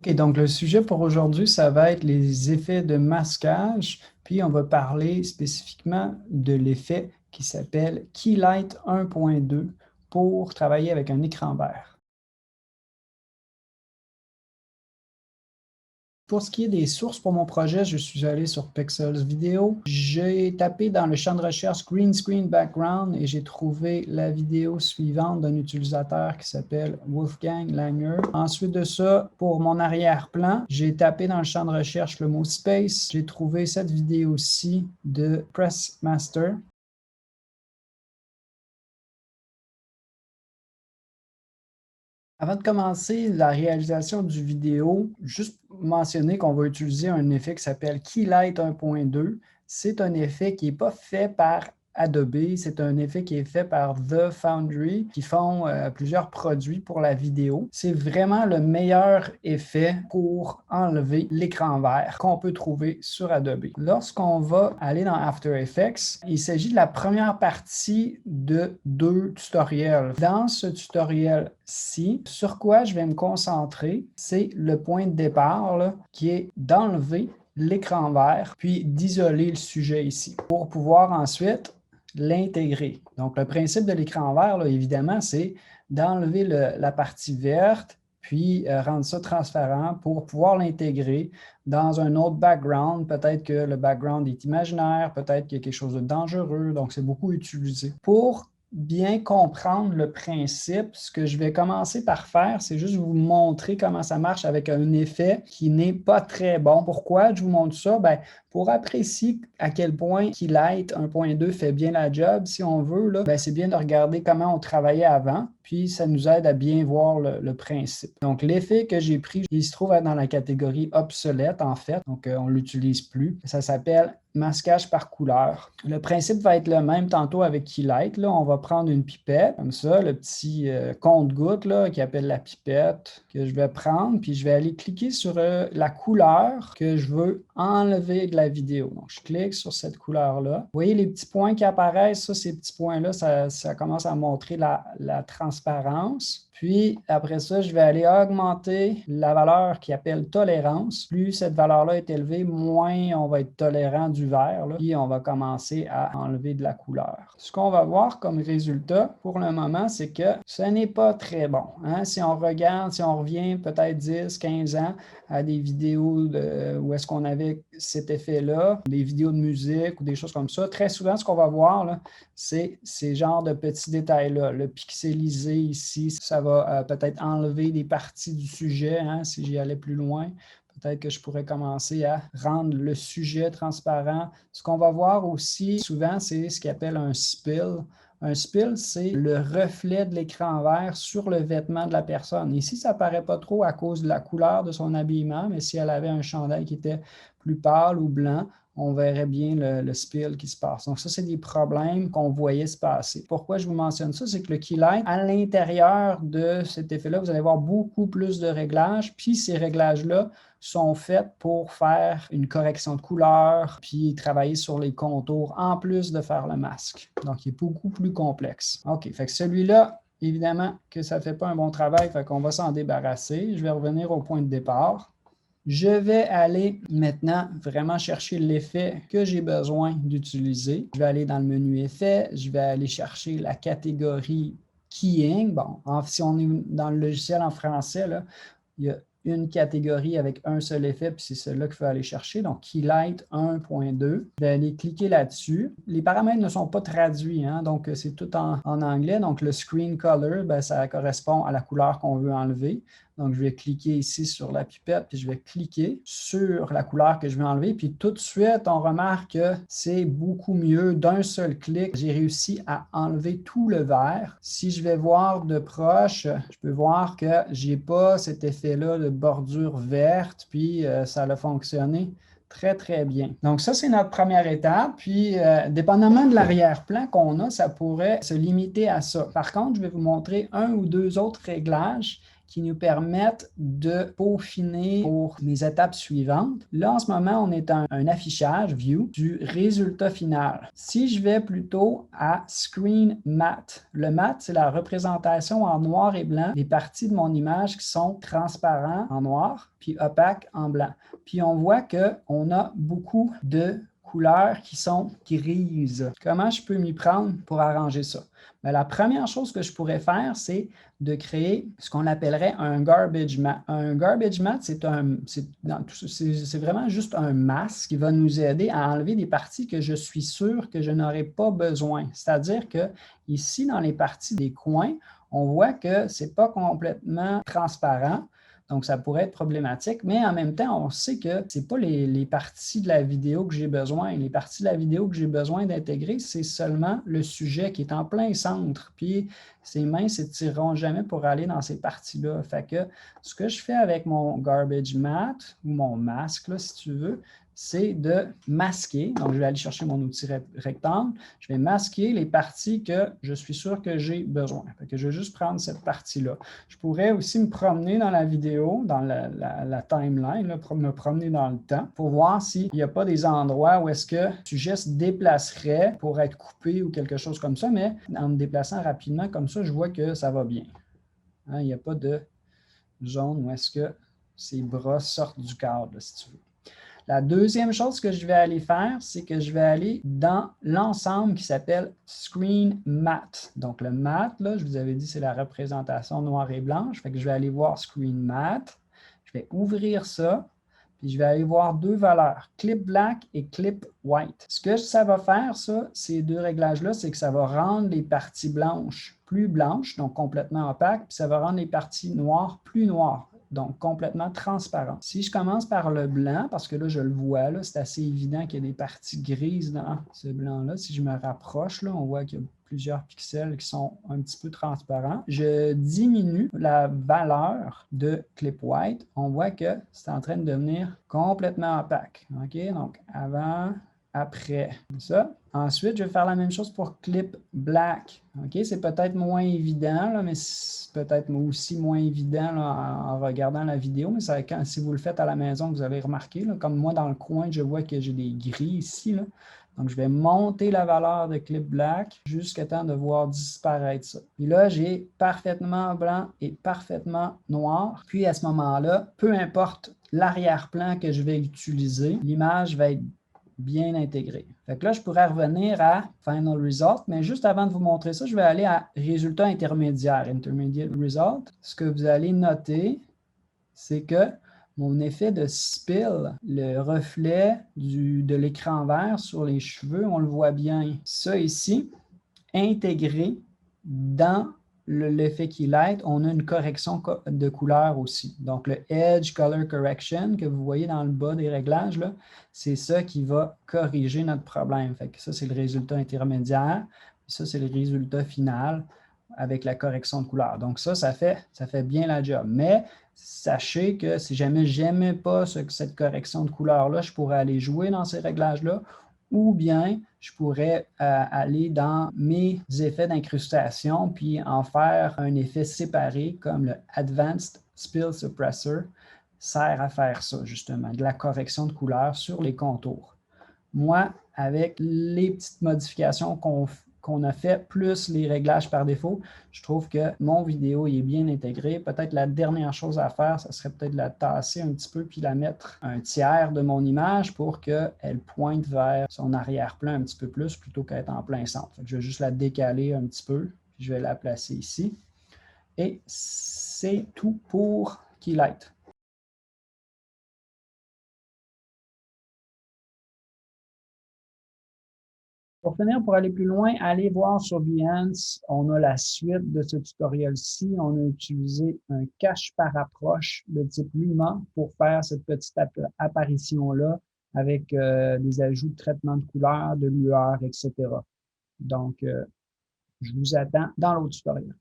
OK, donc le sujet pour aujourd'hui, ça va être les effets de masquage, puis on va parler spécifiquement de l'effet qui s'appelle Keylight 1.2 pour travailler avec un écran vert. Pour ce qui est des sources pour mon projet, je suis allé sur Pexels Vidéo. J'ai tapé dans le champ de recherche Green Screen Background et j'ai trouvé la vidéo suivante d'un utilisateur qui s'appelle Wolfgang Langer. Ensuite de ça, pour mon arrière-plan, j'ai tapé dans le champ de recherche le mot Space. J'ai trouvé cette vidéo-ci de Pressmaster. Avant de commencer la réalisation du vidéo, juste mentionner qu'on va utiliser un effet qui s'appelle Keylight 1.2. C'est un effet qui n'est pas fait par Adobe, c'est un effet qui est fait par The Foundry, qui font plusieurs produits pour la vidéo. C'est vraiment le meilleur effet pour enlever l'écran vert qu'on peut trouver sur Adobe. Lorsqu'on va aller dans After Effects, il s'agit de la première partie de 2 tutoriels. Dans ce tutoriel-ci, sur quoi je vais me concentrer, c'est le point de départ là, qui est d'enlever l'écran vert, puis d'isoler le sujet ici pour pouvoir ensuite l'intégrer. Donc, le principe de l'écran vert, là, évidemment, c'est d'enlever la partie verte, puis rendre ça transparent pour pouvoir l'intégrer dans un autre background. Peut-être que le background est imaginaire, peut-être qu'il y a quelque chose de dangereux, donc c'est beaucoup utilisé. Pour bien comprendre le principe, ce que je vais commencer par faire, c'est juste vous montrer comment ça marche avec un effet qui n'est pas très bon. Pourquoi je vous montre ça? Bien, pour apprécier à quel point Keylight 1.2 fait bien la job, si on veut, là, c'est bien de regarder comment on travaillait avant, puis ça nous aide à bien voir le principe. Donc, l'effet que j'ai pris, il se trouve être dans la catégorie obsolète, en fait, donc on ne l'utilise plus. Ça s'appelle masquage par couleur. Le principe va être le même tantôt avec Keylight. Là, on va prendre une pipette, comme ça, le petit compte-gouttes qui appelle la pipette, que je vais prendre, puis je vais aller cliquer sur la couleur que je veux enlever de la vidéo. Donc, je clique sur cette couleur-là. Vous voyez les petits points qui apparaissent, ça, ces petits points-là, ça commence à montrer la transparence. Puis, après ça, je vais aller augmenter la valeur qui appelle tolérance. Plus cette valeur-là est élevée, moins on va être tolérant du vert. Là, puis, on va commencer à enlever de la couleur. Ce qu'on va voir comme résultat pour le moment, c'est que ce n'est pas très bon. Hein? Si on regarde, si on revient peut-être 10, 15 ans à des vidéos où est-ce qu'on avait cet effet-là, des vidéos de musique ou des choses comme ça, très souvent, ce qu'on va voir, là, c'est ces genres de petits détails-là. Le pixelisé ici, ça va peut-être enlever des parties du sujet, hein, si j'y allais plus loin. Peut-être que je pourrais commencer à rendre le sujet transparent. Ce qu'on va voir aussi souvent, c'est ce qu'on appelle un spill. Un spill, c'est le reflet de l'écran vert sur le vêtement de la personne. Ici, ça ne paraît pas trop à cause de la couleur de son habillement, mais si elle avait un chandail qui était plus pâle ou blanc, on verrait bien le spill qui se passe. Donc, ça, c'est des problèmes qu'on voyait se passer. Pourquoi je vous mentionne ça? C'est que le Keylight, à l'intérieur de cet effet-là, vous allez avoir beaucoup plus de réglages, puis ces réglages-là sont faits pour faire une correction de couleur, puis travailler sur les contours, en plus de faire le masque. Donc, il est beaucoup plus complexe. OK, fait que celui-là, évidemment que ça ne fait pas un bon travail, fait qu'on va s'en débarrasser. Je vais revenir au point de départ. Je vais aller maintenant vraiment chercher l'effet que j'ai besoin d'utiliser. Je vais aller dans le menu Effets, je vais aller chercher la catégorie Keying. Bon, si on est dans le logiciel en français, là, il y a une catégorie avec un seul effet, puis c'est celle-là qu'il faut aller chercher. Donc, Keylight 1.2. Je vais aller cliquer là-dessus. Les paramètres ne sont pas traduits, hein, donc c'est tout en anglais. Donc, le screen color, ça correspond à la couleur qu'on veut enlever. Donc, je vais cliquer ici sur la pipette, puis je vais cliquer sur la couleur que je veux enlever. Puis tout de suite, on remarque que c'est beaucoup mieux. D'un seul clic, j'ai réussi à enlever tout le vert. Si je vais voir de proche, je peux voir que je n'ai pas cet effet-là de bordure verte, puis ça a fonctionné très, très bien. Donc, ça, c'est notre première étape. Puis, dépendamment de l'arrière-plan qu'on a, ça pourrait se limiter à ça. Par contre, je vais vous montrer un ou deux autres réglages qui nous permettent de peaufiner pour mes étapes suivantes. Là, en ce moment, on est en un affichage, View, du résultat final. Si je vais plutôt à Screen Matte, le matte, c'est la représentation en noir et blanc des parties de mon image qui sont transparents en noir, puis opaques en blanc. Puis on voit qu'on a beaucoup de couleurs qui sont grises. Comment je peux m'y prendre pour arranger ça? Bien, la première chose que je pourrais faire, c'est de créer ce qu'on appellerait un garbage matte. Un garbage matte, c'est vraiment juste un masque qui va nous aider à enlever des parties que je suis sûr que je n'aurai pas besoin. C'est-à-dire que ici, dans les parties des coins, on voit que ce n'est pas complètement transparent. Donc, ça pourrait être problématique, mais en même temps, on sait que ce n'est pas les parties de la vidéo que j'ai besoin. Les parties de la vidéo que j'ai besoin d'intégrer, c'est seulement le sujet qui est en plein centre. Puis, ses mains ne s'étireront jamais pour aller dans ces parties-là. Fait que ce que je fais avec mon garbage matte ou mon masque, là, si tu veux, c'est de masquer. Donc, je vais aller chercher mon outil rectangle. Je vais masquer les parties que je suis sûr que j'ai besoin. Fait que je vais juste prendre cette partie-là. Je pourrais aussi me promener dans la vidéo, dans la timeline, là, me promener dans le temps pour voir s'il n'y a pas des endroits où est-ce que le sujet se déplacerait pour être coupé ou quelque chose comme ça, mais en me déplaçant rapidement comme ça, je vois que ça va bien. Hein, il n'y a pas de zone où est-ce que ces bras sortent du cadre, si tu veux. La deuxième chose que je vais aller faire, c'est que je vais aller dans l'ensemble qui s'appelle Screen Matte. Donc, le matte, là, je vous avais dit, c'est la représentation noire et blanche. Fait que je vais aller voir Screen Matte. Je vais ouvrir ça. Puis, je vais aller voir deux valeurs, Clip Black et Clip White. Ce que ça va faire, ça, ces deux réglages-là, c'est que ça va rendre les parties blanches plus blanches, donc complètement opaques, puis ça va rendre les parties noires plus noires, donc complètement transparentes. Si je commence par le blanc, parce que là, je le vois, là, c'est assez évident qu'il y a des parties grises dans ce blanc-là. Si je me rapproche, là, on voit qu'il y a plusieurs pixels qui sont un petit peu transparents. Je diminue la valeur de Clip White. On voit que c'est en train de devenir complètement opaque. OK? Donc, avant, après. Ça. Ensuite, je vais faire la même chose pour Clip Black. OK? C'est peut-être moins évident, là, mais c'est peut-être aussi moins évident là, en regardant la vidéo, mais ça, si vous le faites à la maison, vous avez remarqué, là, comme moi dans le coin, je vois que j'ai des gris ici. Là. Donc, je vais monter la valeur de Clip Black jusqu'à temps de voir disparaître ça. Puis là, j'ai parfaitement blanc et parfaitement noir. Puis à ce moment-là, peu importe l'arrière-plan que je vais utiliser, l'image va être bien intégrée. Fait que là, je pourrais revenir à Final Result, mais juste avant de vous montrer ça, je vais aller à Résultat intermédiaire, Intermediate Result. Ce que vous allez noter, c'est que mon effet de spill, le reflet de l'écran vert sur les cheveux, on le voit bien. Ça ici, intégré dans l'effet Keylight, on a une correction de couleur aussi. Donc, le Edge Color Correction que vous voyez dans le bas des réglages, c'est ça qui va corriger notre problème. Fait que ça, c'est le résultat intermédiaire. Ça, c'est le résultat final avec la correction de couleur. Donc, ça fait bien la job. Mais sachez que si jamais je n'aimais pas cette correction de couleur-là, je pourrais aller jouer dans ces réglages-là ou bien je pourrais aller dans mes effets d'incrustation puis en faire un effet séparé comme le Advanced Spill Suppressor sert à faire ça justement, de la correction de couleur sur les contours. Moi, avec les petites modifications qu'on a fait, plus les réglages par défaut, je trouve que mon vidéo est bien intégrée. Peut-être la dernière chose à faire, ça serait peut-être de la tasser un petit peu puis la mettre un tiers de mon image pour qu'elle pointe vers son arrière-plan un petit peu plus plutôt qu'être en plein centre. Je vais juste la décaler un petit peu, puis je vais la placer ici. Et c'est tout pour Keylight. Pour finir, pour aller plus loin, allez voir sur Behance. On a la suite de ce tutoriel-ci. On a utilisé un cache par approche de type Luma pour faire cette petite apparition-là avec des ajouts de traitement de couleur, de lueur, etc. Donc, je vous attends dans l'autre tutoriel.